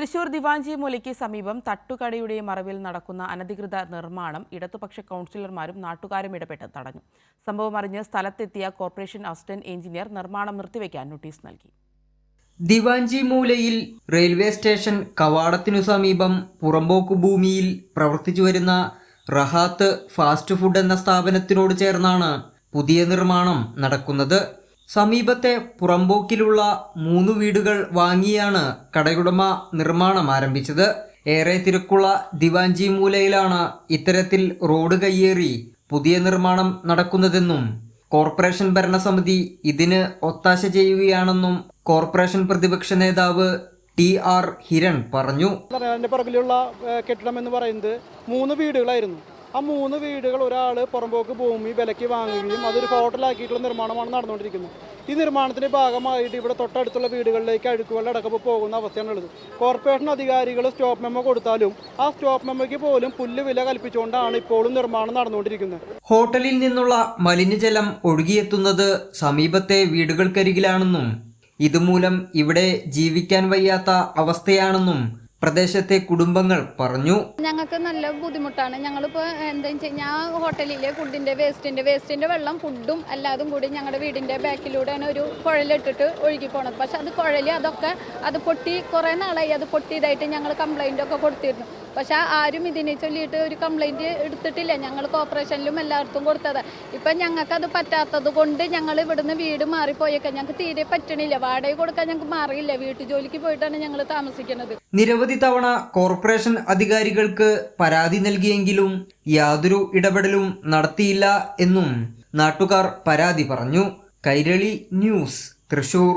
തൃശൂർ ദിവാഞ്ചി മൂലയ്ക്ക് സമീപം തട്ടുകടയുടെ മറവിൽ നടക്കുന്ന അനധികൃത നിർമ്മാണം ഇടതുപക്ഷ കൗൺസിലർമാരും നാട്ടുകാരും ഇടപെട്ട് തടഞ്ഞു. സംഭവം അറിഞ്ഞ് സ്ഥലത്തെത്തിയ കോർപ്പറേഷൻ അസിസ്റ്റന്റ് എഞ്ചിനീയർ നിർമ്മാണം നിർത്തിവെക്കാൻ നോട്ടീസ് നൽകി. ദിവാഞ്ചി മൂലയിൽ റെയിൽവേ സ്റ്റേഷൻ കവാടത്തിനു സമീപം പുറമ്പോക്ക് ഭൂമിയിൽ പ്രവർത്തിച്ചുവരുന്ന റഹാത്ത് ഫാസ്റ്റ് ഫുഡ് എന്ന സ്ഥാപനത്തിനോട് ചേർന്നാണ് പുതിയ നിർമ്മാണം നടക്കുന്നത്. സമീപത്തെ പുറമ്പോക്കിലുള്ള 3 വീടുകൾ വാങ്ങിയാണ് കടയുടമ നിർമ്മാണം ആരംഭിച്ചത്. ഏറെ തിരക്കുള്ള ദിവാഞ്ചി മൂലയിലാണ് ഇത്തരത്തിൽ റോഡ് കയ്യേറി പുതിയ നിർമ്മാണം നടക്കുന്നതെന്നും കോർപ്പറേഷൻ ഭരണസമിതി ഇതിന് ഒത്താശ ചെയ്യുകയാണെന്നും കോർപ്പറേഷൻ പ്രതിപക്ഷ നേതാവ് TR ഹിരൺ പറഞ്ഞു. പുറകിലുള്ള കെട്ടിടം എന്ന് പറയുന്നത് 3 വീടുകളായിരുന്നു. ആ 3 വീടുകൾ ഒരാൾ പുറമ്പോക്ക് ഭൂമി വിലയ്ക്ക് വാങ്ങുകയും അതൊരു ഹോട്ടലാക്കിയിട്ടുള്ള നിർമ്മാണമാണ് നടന്നുകൊണ്ടിരിക്കുന്നത്. ഈ നിർമ്മാണത്തിന്റെ ഭാഗമായിട്ട് ഇവിടെ തൊട്ടടുത്തുള്ള വീടുകളിലേക്ക് അഴുക്കുവെള്ളം അടക്കപ്പോൾ പോകുന്ന അവസ്ഥയാണുള്ളത്. കോർപ്പറേഷൻ അധികാരികൾ സ്റ്റോപ്പ് മെമ്മോ കൊടുത്താലും ആ സ്റ്റോപ്പ് മെമ്മോയ്ക്ക് പോലും പുല്ലുവില കൽപ്പിച്ചുകൊണ്ടാണ് ഇപ്പോഴും നിർമ്മാണം നടന്നുകൊണ്ടിരിക്കുന്നത്. ഹോട്ടലിൽ നിന്നുള്ള മലിനജലം ഒഴുകിയെത്തുന്നത് സമീപത്തെ വീടുകൾക്കരികിലാണെന്നും ഇതുമൂലം ഇവിടെ ജീവിക്കാൻ വയ്യാത്ത അവസ്ഥയാണെന്നും പ്രദേശത്തെ കുടുംബങ്ങൾ പറഞ്ഞു. ഞങ്ങൾക്ക് നല്ല ബുദ്ധിമുട്ടാണ്. ഞങ്ങളിപ്പോൾ എന്താ വെച്ച് കഴിഞ്ഞാൽ ഹോട്ടലിലെ ഫുഡിൻ്റെ വേസ്റ്റിൻ്റെ വെള്ളം ഫുഡും എല്ലാതും കൂടി ഞങ്ങളുടെ വീടിൻ്റെ ബാക്കിലൂടെയാണ് ഒരു കുഴലിട്ടിട്ട് ഒഴുകി പോണത്. പക്ഷെ അത് കുഴൽ അത് പൊട്ടി കുറേ നാളായി അത് പൊട്ടിയതായിട്ട് ഞങ്ങൾ കംപ്ലൈൻ്റൊക്കെ കൊടുത്തിരുന്നു. പക്ഷെ ആരും ഇതിനെ ചൊല്ലിയിട്ട് ഒരു കംപ്ലൈൻറ്റ് എടുത്തിട്ടില്ല. ഞങ്ങൾ കോർപ്പറേഷനിലും എല്ലായിടത്തും കൊടുത്തത്. ഇപ്പം ഞങ്ങൾക്കത് പറ്റാത്തത് കൊണ്ട് ഞങ്ങൾ ഇവിടുന്ന് വീട് മാറിപ്പോയേക്കാം. ഞങ്ങൾക്ക് തീരെ പറ്റണില്ല. വാടക കൊടുക്കാൻ ഞങ്ങൾക്ക് മാറിയില്ല. വീട്ടു ജോലിക്ക് പോയിട്ടാണ് ഞങ്ങൾ താമസിക്കുന്നത്. നിരവധി തവണ കോർപ്പറേഷൻ അധികാരികൾക്ക് പരാതി നൽകിയെങ്കിലും യാതൊരു ഇടപെടലും നടത്തിയില്ല എന്നും നാട്ടുകാർ പരാതി പറഞ്ഞു. കൈരളി ന്യൂസ്, തൃശൂർ.